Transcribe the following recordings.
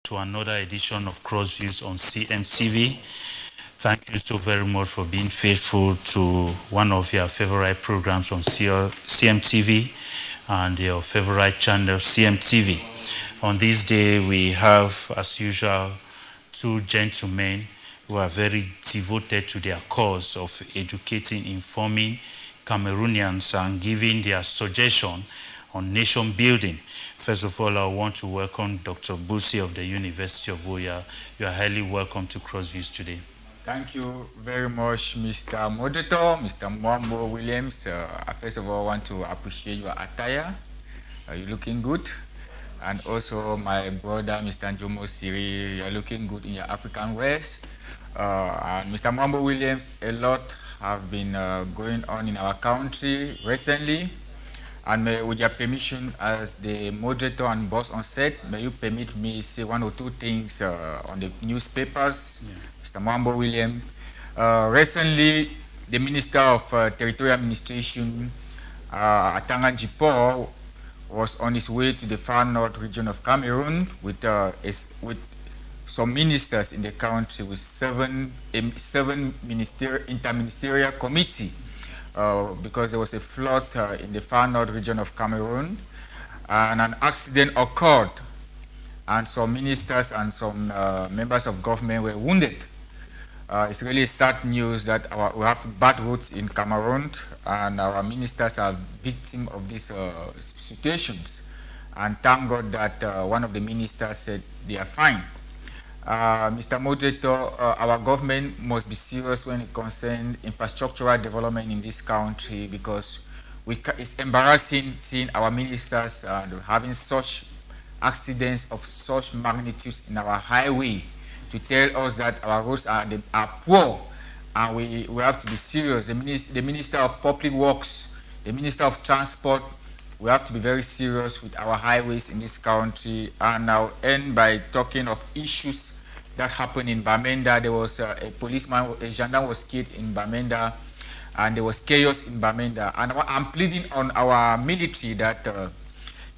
to another edition of Crossviews on CMTV. Thank you so very much for being faithful to one of your favorite programs on CMTV and your favorite channel, CMTV. On this day, we have, as usual, two gentlemen who are very devoted to their cause of educating, informing Cameroonians and giving their suggestion on nation building. First of all, I want to welcome Dr. Busi of the University of Oya. You are highly welcome to Crossviews today. Thank you very much, Mr. Moderator, Mr. Mwambo Williams. First of all, I want to appreciate your attire. You're looking good. And also my brother, Mr. Njomo Siri, you're looking good in your African wares. And Mr. Mwambo Williams, a lot have been going on in our country recently. And with your permission, as the moderator and boss on set, may you permit me say one or two things on the newspapers. Yeah. Mr. Mwambo Williams, recently the Minister of Territorial Administration, Atanga Jipo, was on his way to the far north region of Cameroon with some ministers in the country, with seven interministerial committee, because there was a flood in the far north region of Cameroon, and an accident occurred, and some ministers and some members of government were wounded. It's really sad news that we have bad roads in Cameroon, and our ministers are victims of these situations. And thank God that one of the ministers said they are fine. Mr. Moderator, our government must be serious when it concerns infrastructural development in this country, because it's embarrassing seeing our ministers having such accidents of such magnitudes in our highway, to tell us that our roads are poor, and we have to be serious. The Minister of Public Works, the Minister of Transport, we have to be very serious with our highways in this country. And I'll end by talking of issues that happened in Bamenda. There was a policeman, a Gerndame was killed in Bamenda, and there was chaos in Bamenda. And I'm pleading on our military that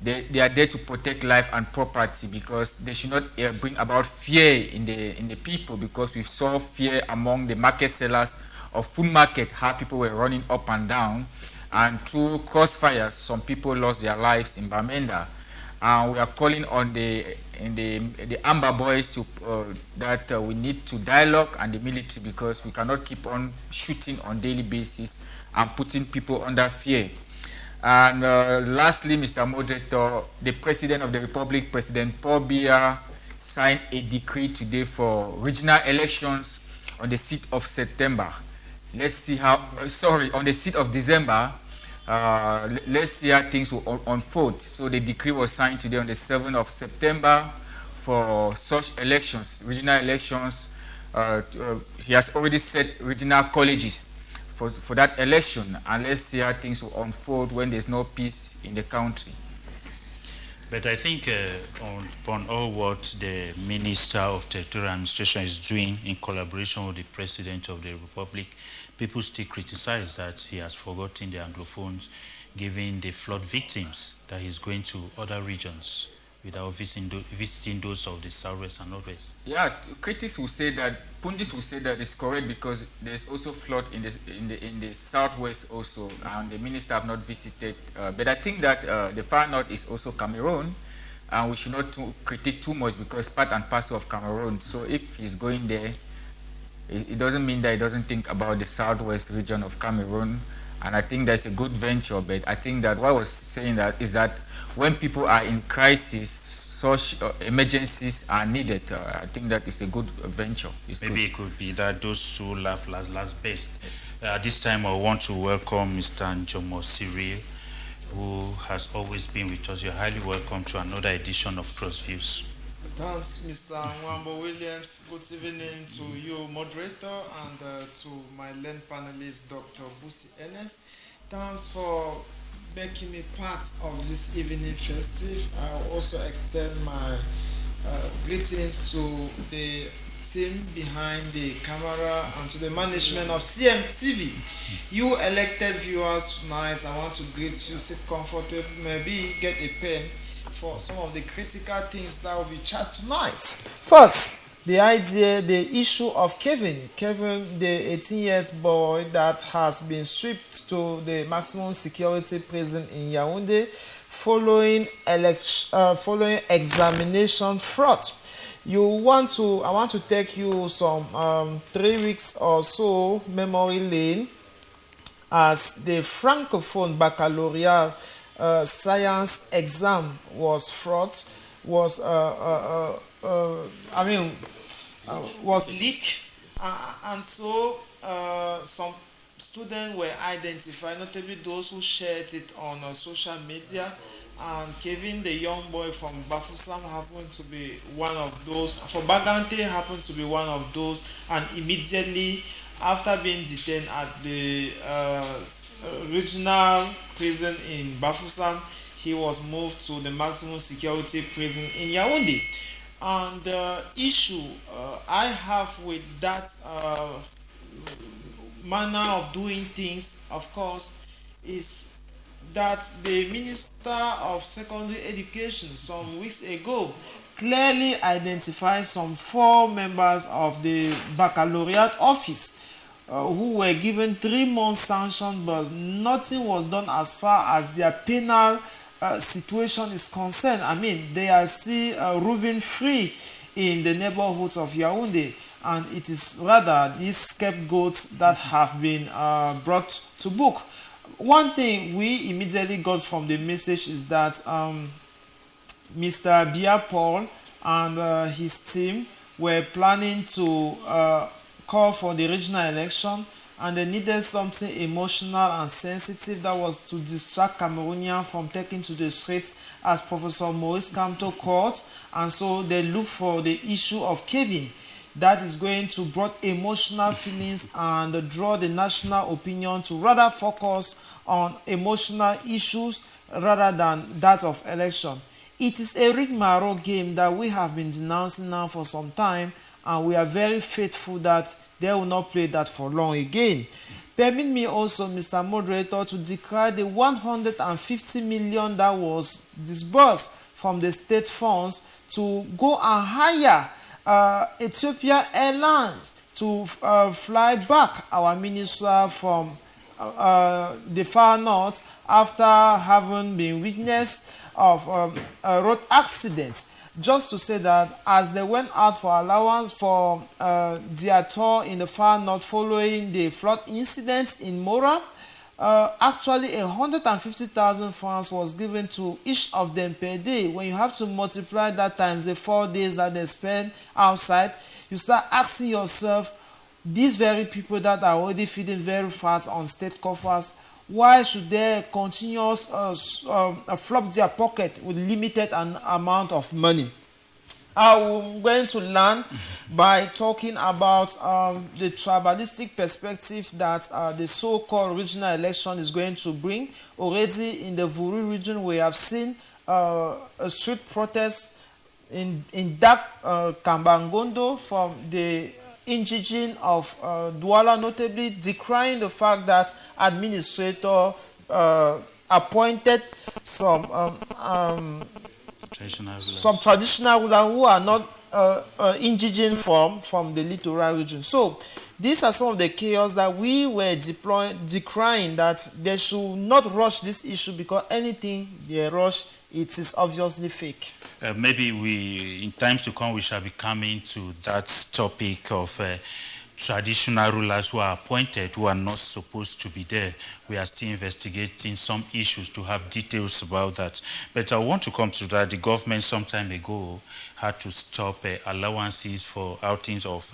they are there to protect life and property, because they should not bring about fear in the people, because we saw fear among the market sellers of food market, how people were running up and down, and through crossfires, some people lost their lives in Bamenda. And we are calling on the Amber boys to that we need to dialogue, and the military, because we cannot keep on shooting on daily basis and putting people under fear. And lastly, Mr. Moderator, the President of the Republic, President Paul Biya, signed a decree today for regional elections on the 6th of September. Let's see how, on the 6th of December. Let's see how things will unfold. So the decree was signed today on the 7th of September for such elections, regional elections. He has already set regional colleges for that election, and let's see how things will unfold when there's no peace in the country. But I think on all what the Minister of Territorial Administration is doing in collaboration with the President of the Republic, people still criticize that he has forgotten the Anglophones, giving the flood victims, that he's going to other regions without visiting those of the southwest and northwest. Yeah, critics will say that, pundits will say that it's correct, because there's also flood in the southwest also, and the minister have not visited. But I think that the far north is also Cameroon, and we should not critique too much, because it's part and parcel of Cameroon. So if he's going there, it doesn't mean that he doesn't think about the southwest region of Cameroon. And I think that's a good venture. But I think that what I was saying that is that when people are in crisis, such emergencies are needed. I think that is a good venture. Maybe it could be that those who laugh last best. This time I want to welcome Mr. Njomo Siri, who has always been with us. You're highly welcome to another edition of Crossviews. Thanks, Mr. Mwambo Williams. Good evening to you, moderator, and to my learned panelist, Dr. Busi Ernest. Thanks for making me part of this evening festive. I also extend my greetings to the team behind the camera and to the management of CMTV. You elected viewers tonight, I want to greet you. Sit comfortable, maybe get a pen for some of the critical things that will be chat tonight. First, the issue of Kevin, the 18 years boy that has been shipped to the maximum security prison in Yaoundé following examination fraud. I want to take you some 3 weeks or so memory lane as the Francophone baccalaureate science exam was fraught, was leaked, and so some students were identified, notably those who shared it on social media. And Kevin, the young boy from Bafoussam, happened to be one of those. For Bagante, happened to be one of those. And immediately after being detained at the regional prison in Bafoussam, he was moved to the maximum security prison in Yaoundé. And the issue I have with that manner of doing things, of course, is that the Minister of Secondary Education some weeks ago clearly identified some 4 members of the baccalaureate office who were given 3 months sanction, but nothing was done as far as their penal situation is concerned. I mean, they are still roving free in the neighborhoods of Yaoundé, and it is rather these scapegoats that have been brought to book. One thing we immediately got from the message is that Mr. Bia Paul and his team were planning to call for the regional election, and they needed something emotional and sensitive that was to distract Cameroonians from taking to the streets, as Professor Maurice Kamto called, and so they looked for the issue of Kevin. That is going to bring emotional feelings and draw the national opinion to rather focus on emotional issues rather than that of election. It is a rigmarole game that we have been denouncing now for some time, and we are very faithful that they will not play that for long again. Permit me also, Mr. Moderator, to declare the 150 million that was disbursed from the state funds to go and hire Ethiopia Airlines to fly back our minister from the far north after having been witness of a road accident. Just to say that as they went out for allowance for their tour in the far north following the flood incidents in Mora, actually 150,000 francs was given to each of them per day. When you have to multiply that times the 4 days that they spend outside, you start asking yourself, these very people that are already feeding very fast on state coffers, why should they continue flop their pocket with limited amount of money? I'm going to learn by talking about the tribalistic perspective that the so-called regional election is going to bring. Already in the Vuru region, we have seen a street protest in that Kambangondo from the indigene of Douala, notably decrying the fact that administrator appointed some traditional rulers who are not indigene from the littoral region. So these are some of the chaos that we were decrying, that they should not rush this issue, because anything they rush, it is obviously fake. Maybe in times to come, we shall be coming to that topic of traditional rulers who are appointed, who are not supposed to be there. We are still investigating some issues to have details about that. But I want to come to that. The government some time ago had to stop allowances for outings of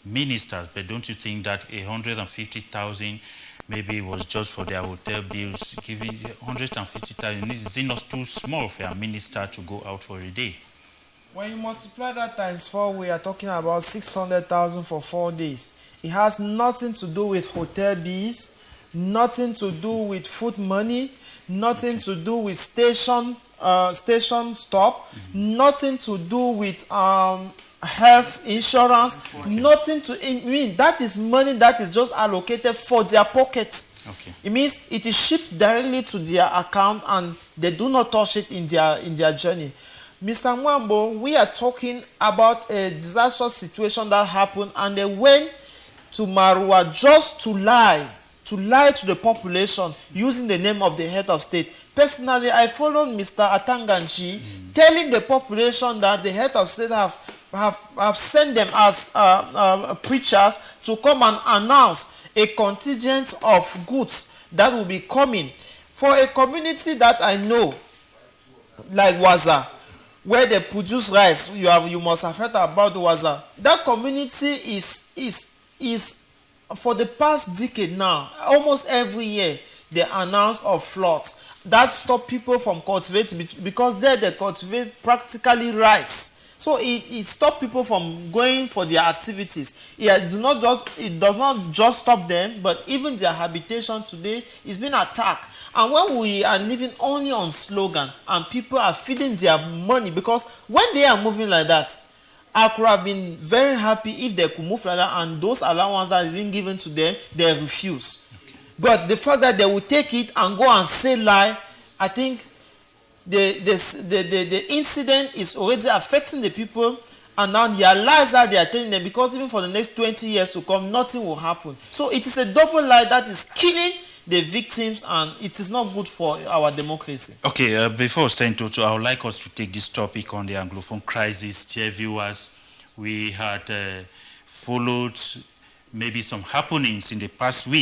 ministers. But don't you think that 150,000 maybe it was just for their hotel bills? Giving 150,000, is it not too small for a minister to go out for a day? When you multiply that times 4, we are talking about 600,000 for 4 days. It has nothing to do with hotel bills, nothing to do with food money, nothing to do with station stop, nothing to do with health insurance, nothing to. I mean, that is money that is just allocated for their pockets. Okay. It means it is shipped directly to their account, and they do not touch it in their journey. Mr. Mwambo, we are talking about a disastrous situation that happened, and they went to Marua just to lie to the population using the name of the head of state. Personally, I followed Mr. Atanganji telling the population that the head of state have sent them as preachers to come and announce a contingent of goods that will be coming. For a community that I know, like Waza, where they produce rice, you must have heard about Waza. That community is for the past decade now, almost every year, they announce of floods that stop people from cultivating, because there they cultivate practically rice. So it stops people from going for their activities. It does not just stop them, but even their habitation today is being attacked. And when we are living only on slogan and people are feeding their money, because when they are moving like that, I could have been very happy if they could move like that, and those allowances that is being given to them, they refuse. Okay. But the fact that they will take it and go and say lie, I think the incident is already affecting the people, and now their lies that they are telling them, because even for the next 20 years to come, nothing will happen. So it is a double lie that is killing the victims, and it is not good for our democracy. Okay, before staying to, I would like us to take this topic on the Anglophone crisis. Dear viewers, we had followed maybe some happenings in the past week.